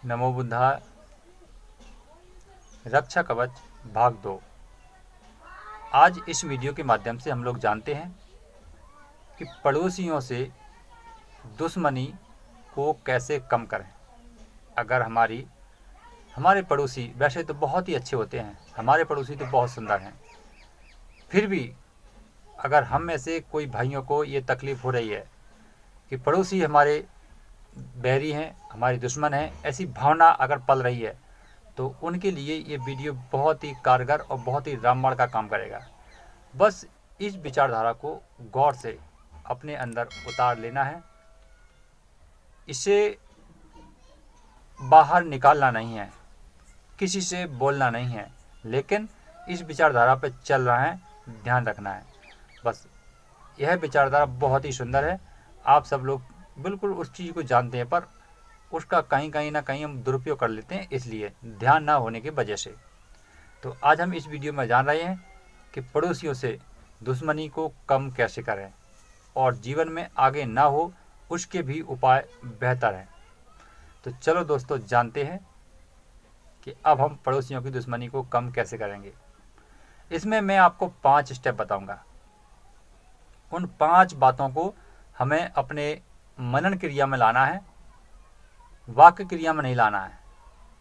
नमो बुद्धाय। रक्षा कवच भाग 2। आज इस वीडियो के माध्यम से हम लोग जानते हैं कि पड़ोसियों से दुश्मनी को कैसे कम करें। अगर हमारे पड़ोसी वैसे तो बहुत ही अच्छे होते हैं, हमारे पड़ोसी तो बहुत सुंदर हैं, फिर भी अगर हम में से कोई भाइयों को ये तकलीफ़ हो रही है कि पड़ोसी हमारे बैरी हैं, हमारे दुश्मन हैं, ऐसी भावना अगर पल रही है तो उनके लिए ये वीडियो बहुत ही कारगर और बहुत ही रामबाण का काम करेगा। बस इस विचारधारा को गौर से अपने अंदर उतार लेना है, इसे बाहर निकालना नहीं है, किसी से बोलना नहीं है, लेकिन इस विचारधारा पर चल रहा है, ध्यान रखना है। बस यह विचारधारा बहुत ही सुंदर है। आप सब लोग बिल्कुल उस चीज़ को जानते हैं, पर उसका कहीं ना कहीं हम दुरुपयोग कर लेते हैं, इसलिए ध्यान ना होने की वजह से। तो आज हम इस वीडियो में जान रहे हैं कि पड़ोसियों से दुश्मनी को कम कैसे करें और जीवन में आगे ना हो उसके भी उपाय बेहतर हैं। तो चलो दोस्तों, जानते हैं कि अब हम पड़ोसियों की दुश्मनी को कम कैसे करेंगे। इसमें मैं आपको 5 स्टेप बताऊंगा। उन 5 बातों को हमें अपने मनन क्रिया में लाना है, वाक्य क्रिया में नहीं लाना है।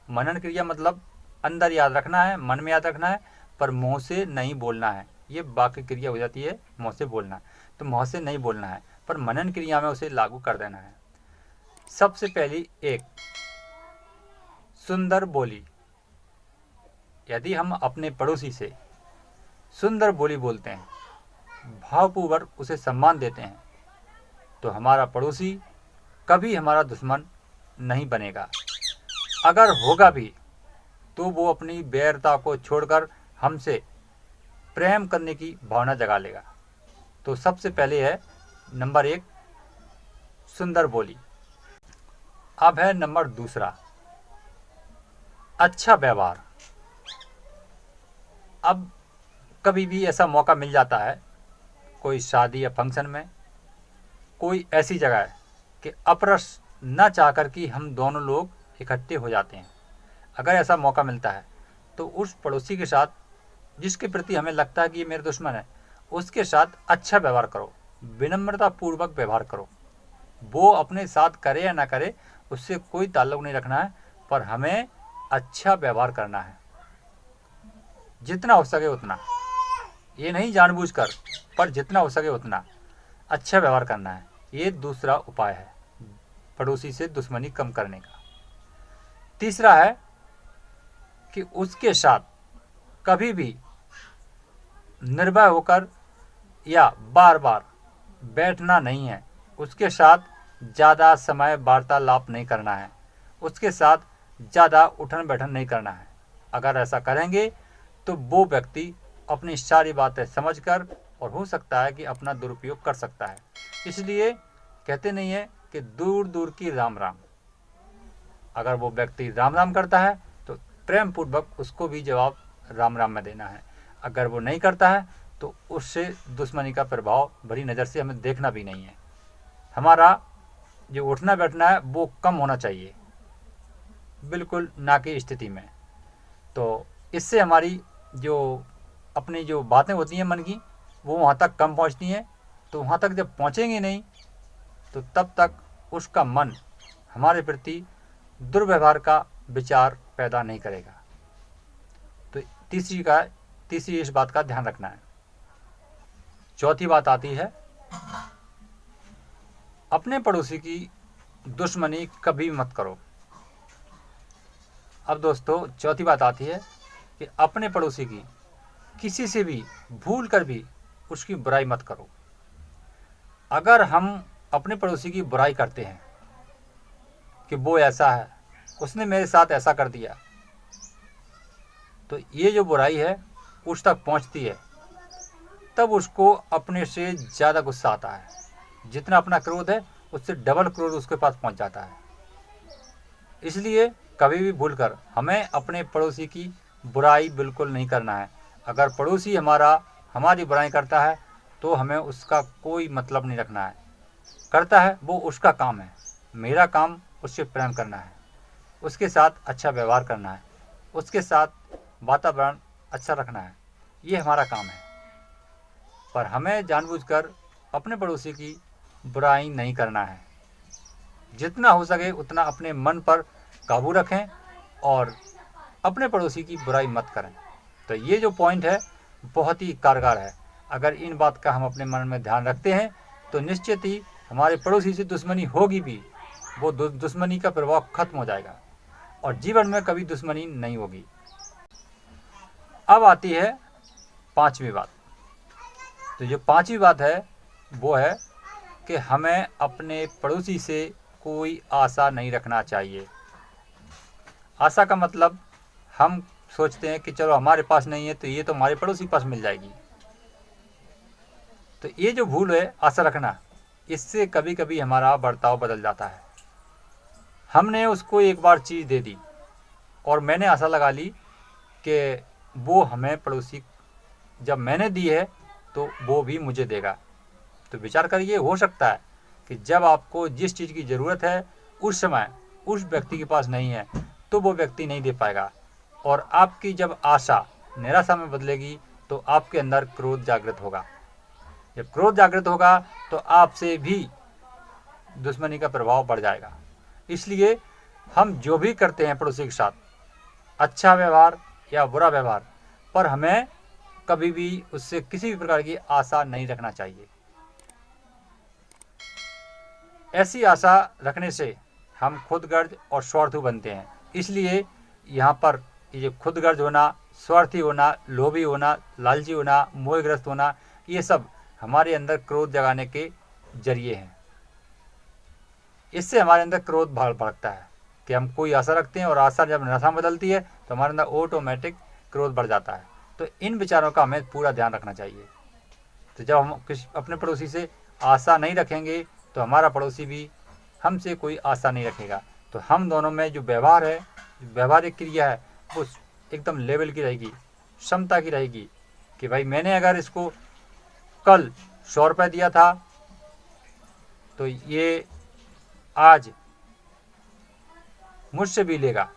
मनन क्रिया मतलब अंदर याद रखना है, मन में याद रखना है, पर मुंह से नहीं बोलना है। ये वाक्य क्रिया हो जाती है मुंह से बोलना, तो मुंह से नहीं बोलना है, पर मनन क्रिया में उसे लागू कर देना है। सबसे पहली एक सुंदर बोली। यदि हम अपने पड़ोसी से सुंदर बोली बोलते हैं, भावपूर्वक उसे सम्मान देते हैं, तो हमारा पड़ोसी कभी हमारा दुश्मन नहीं बनेगा। अगर होगा भी तो वो अपनी बैरता को छोड़कर हमसे प्रेम करने की भावना जगा लेगा। तो सबसे पहले है नंबर 1 सुंदर बोली। अब है नंबर 2 अच्छा व्यवहार। अब कभी भी ऐसा मौका मिल जाता है, कोई शादी या फंक्शन में, कोई ऐसी जगह है कि अपरस न चाहकर कि हम दोनों लोग इकट्ठे हो जाते हैं। अगर ऐसा मौका मिलता है तो उस पड़ोसी के साथ जिसके प्रति हमें लगता है कि ये मेरे दुश्मन है, उसके साथ अच्छा व्यवहार करो, विनम्रता पूर्वक व्यवहार करो। वो अपने साथ करे या ना करे उससे कोई ताल्लुक नहीं रखना है, पर हमें अच्छा व्यवहार करना है, जितना हो सके उतना। ये नहीं जानबूझकर, पर जितना हो सके उतना अच्छा व्यवहार करना है। ये दूसरा उपाय है पड़ोसी से दुश्मनी कम करने का। तीसरा है कि उसके साथ कभी भी निर्भय होकर या बार बार बैठना नहीं है, उसके साथ ज़्यादा समय वार्तालाप नहीं करना है, उसके साथ ज़्यादा उठन बैठन नहीं करना है। अगर ऐसा करेंगे तो वो व्यक्ति अपनी सारी बातें समझकर और हो सकता है कि अपना दुरुपयोग कर सकता है। इसलिए कहते नहीं है कि दूर दूर की राम राम। अगर वो व्यक्ति राम राम करता है तो प्रेम पूर्वक उसको भी जवाब राम राम में देना है। अगर वो नहीं करता है तो उससे दुश्मनी का प्रभाव बड़ी नज़र से हमें देखना भी नहीं है। हमारा जो उठना बैठना है वो कम होना चाहिए, बिल्कुल ना की स्थिति में। तो इससे हमारी जो अपनी जो बातें होती हैं मन की, वो वहाँ तक कम पहुँचती हैं। तो वहाँ तक जब पहुँचेंगे नहीं तो तब तक उसका मन हमारे प्रति दुर्व्यवहार का विचार पैदा नहीं करेगा। तो तीसरी इस बात का ध्यान रखना है। चौथी बात आती है अपने पड़ोसी की दुश्मनी कभी मत करो। अब दोस्तों, चौथी बात आती है कि अपने पड़ोसी की किसी से भी भूल कर भी उसकी बुराई मत करो। अगर हम अपने पड़ोसी की बुराई करते हैं कि वो ऐसा है, उसने मेरे साथ ऐसा कर दिया, तो ये जो बुराई है उस तक पहुंचती है, तब उसको अपने से ज़्यादा गुस्सा आता है। जितना अपना क्रोध है उससे डबल क्रोध उसके पास पहुंच जाता है। इसलिए कभी भी भूलकर हमें अपने पड़ोसी की बुराई बिल्कुल नहीं करना है। अगर पड़ोसी हमारी बुराई करता है तो हमें उसका कोई मतलब नहीं रखना है। करता है वो उसका काम है, मेरा काम उससे प्रेम करना है, उसके साथ अच्छा व्यवहार करना है, उसके साथ वातावरण अच्छा रखना है, ये हमारा काम है। पर हमें जानबूझकर अपने पड़ोसी की बुराई नहीं करना है। जितना हो सके उतना अपने मन पर काबू रखें और अपने पड़ोसी की बुराई मत करें। तो ये जो पॉइंट है बहुत ही कारगर है। अगर इन बात का हम अपने मन में ध्यान रखते हैं तो निश्चित ही हमारे पड़ोसी से दुश्मनी होगी भी, वो दुश्मनी का प्रभाव खत्म हो जाएगा और जीवन में कभी दुश्मनी नहीं होगी। अब आती है पांचवी बात। तो जो पांचवी बात है वो है कि हमें अपने पड़ोसी से कोई आशा नहीं रखना चाहिए। आशा का मतलब हम सोचते हैं कि चलो हमारे पास नहीं है तो ये तो हमारे पड़ोसी पास मिल जाएगी। तो ये जो भूल है आशा रखना, इससे कभी कभी हमारा बर्ताव बदल जाता है। हमने उसको एक बार चीज़ दे दी और मैंने आशा लगा ली कि वो हमें पड़ोसी जब मैंने दी है तो वो भी मुझे देगा। तो विचार करिए, हो सकता है कि जब आपको जिस चीज़ की ज़रूरत है उस समय उस व्यक्ति के पास नहीं है तो वो व्यक्ति नहीं दे पाएगा, और आपकी जब आशा निराशा में बदलेगी तो आपके अंदर क्रोध जागृत होगा। जब क्रोध जागृत होगा तो आपसे भी दुश्मनी का प्रभाव बढ़ जाएगा। इसलिए हम जो भी करते हैं पड़ोसी के साथ, अच्छा व्यवहार या बुरा व्यवहार, पर हमें कभी भी उससे किसी भी प्रकार की आशा नहीं रखना चाहिए। ऐसी आशा रखने से हम खुदगर्ज और स्वार्थी बनते हैं। इसलिए यहाँ पर ये खुदगर्ज होना, स्वार्थी होना, लोभी होना, लालची होना, मोहग्रस्त होना, ये सब हमारे अंदर क्रोध जगाने के जरिए हैं। इससे हमारे अंदर क्रोध भड़कता है कि हम कोई आशा रखते हैं और आशा जब निराशा में बदलती है तो हमारे अंदर ऑटोमेटिक क्रोध बढ़ जाता है। तो इन विचारों का हमें पूरा ध्यान रखना चाहिए। तो जब हम अपने पड़ोसी से आशा नहीं रखेंगे तो हमारा पड़ोसी भी हमसे कोई आशा नहीं रखेगा। तो हम दोनों में जो व्यवहार है, व्यवहारिक क्रिया है, वो एकदम लेवल की रहेगी, क्षमता की रहेगी कि भाई मैंने अगर इसको कल 100 रुपये दिया था तो ये आज मुझसे भी लेगा।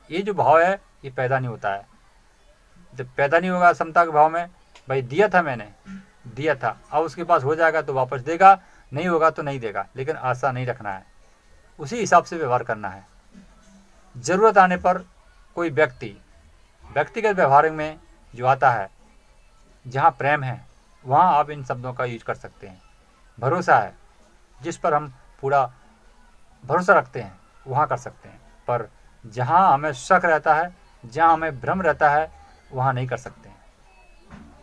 ये जो भाव है ये पैदा नहीं होता है। जब पैदा नहीं होगा समता के भाव में, भाई दिया था मैंने, दिया था, अब उसके पास हो जाएगा तो वापस देगा, नहीं होगा तो नहीं देगा, लेकिन आशा नहीं रखना है। उसी हिसाब से व्यवहार करना है। ज़रूरत आने पर कोई व्यक्तिगत व्यवहार में जो आता है, जहाँ प्रेम है वहाँ आप इन शब्दों का यूज कर सकते हैं। भरोसा है, जिस पर हम पूरा भरोसा रखते हैं वहाँ कर सकते हैं, पर जहाँ हमें शक रहता है, जहाँ हमें भ्रम रहता है, वहाँ नहीं कर सकते हैं।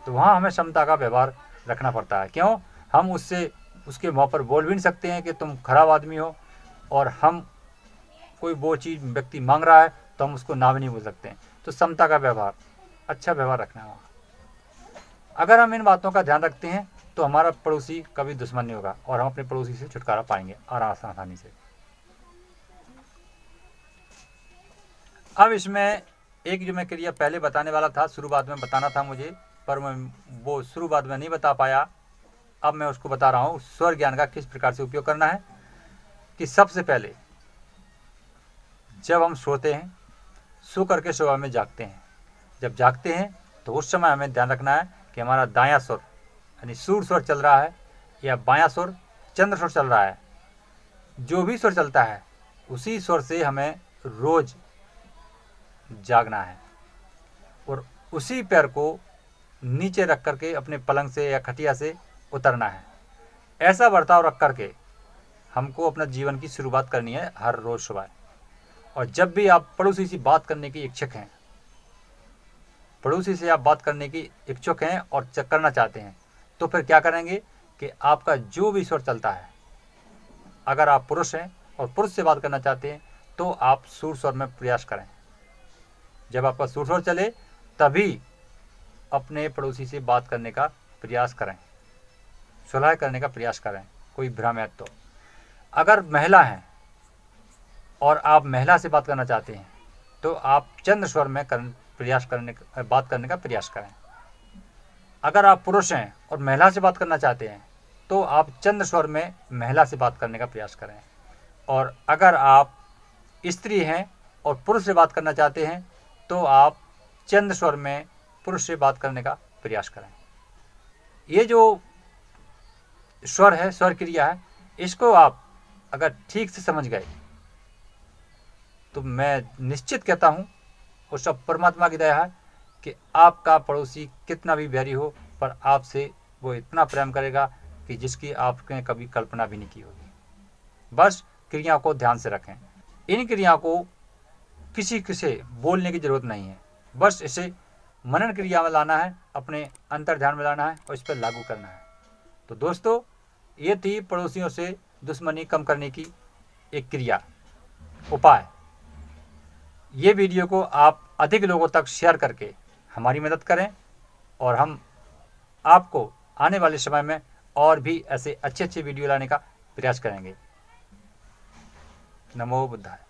तो वहाँ हमें क्षमता का व्यवहार रखना पड़ता है। क्यों? हम उसके मुँह पर बोल भी नहीं सकते हैं कि तुम खराब आदमी हो, और हम कोई वो चीज़ व्यक्ति मांग रहा है तो हम उसको ना भी नहीं बोल सकते हैं। तो समता का व्यवहार, अच्छा व्यवहार रखना है। अगर हम इन बातों का ध्यान रखते हैं तो हमारा पड़ोसी कभी दुश्मन नहीं होगा और हम अपने पड़ोसी से छुटकारा पाएंगे आसानी से। अब इसमें एक जो मैं क्रिया पहले बताने वाला था, शुरुआत में बताना था मुझे, पर मैं वो शुरुआत में नहीं बता पाया। अब मैं उसको बता रहा हूँ, स्वर ज्ञान का किस प्रकार से उपयोग करना है। कि सबसे पहले जब हम सोते हैं, सो करके सुबह में जागते हैं, जब जागते हैं तो उस समय हमें ध्यान रखना है कि हमारा दायां सुर यानी सूर स्वर चल रहा है या बायां सुर चंद्र स्वर चल रहा है। जो भी स्वर चलता है उसी स्वर से हमें रोज जागना है और उसी पैर को नीचे रख करके अपने पलंग से या खटिया से उतरना है। ऐसा बर्ताव रख करके हमको अपना जीवन की शुरुआत करनी है हर रोज़ सुबह। और जब भी आप पड़ोसी से बात करने की इच्छुक हैं, पड़ोसी से आप बात करने की इच्छुक हैं और करना चाहते हैं, तो फिर क्या करेंगे कि आपका जो भी स्वर चलता है, अगर आप पुरुष हैं और पुरुष से बात करना चाहते हैं तो आप सुर स्वर में प्रयास करें। जब आपका सुर स्वर चले तभी अपने पड़ोसी से बात करने का प्रयास करें, सुलह करने का प्रयास करें, कोई भ्रम है तो। अगर महिला हैं और आप महिला से बात करना चाहते हैं तो आप चंद्र स्वर में बात करने का प्रयास करें। अगर आप पुरुष हैं और महिला से बात करना चाहते हैं तो आप चंद्र स्वर में महिला से बात करने का प्रयास करें। और अगर आप स्त्री हैं और पुरुष से बात करना चाहते हैं तो आप चंद्र स्वर में पुरुष से बात करने का प्रयास करें। ये जो स्वर है, स्वर क्रिया है, इसको आप अगर ठीक से समझ गए तो मैं निश्चित कहता हूँ और सब परमात्मा की दया है कि आपका पड़ोसी कितना भी बैरी हो पर आपसे वो इतना प्रेम करेगा कि जिसकी आपने कभी कल्पना भी नहीं की होगी। बस क्रिया को ध्यान से रखें। इन क्रिया को किसी से बोलने की ज़रूरत नहीं है, बस इसे मनन क्रिया में लाना है, अपने अंतर ध्यान में लाना है और इस पर लागू करना है। तो दोस्तों, ये थी पड़ोसियों से दुश्मनी कम करने की एक क्रिया, उपाय। ये वीडियो को आप अधिक लोगों तक शेयर करके हमारी मदद करें और हम आपको आने वाले समय में और भी ऐसे अच्छे वीडियो लाने का प्रयास करेंगे। नमो बुद्धाय।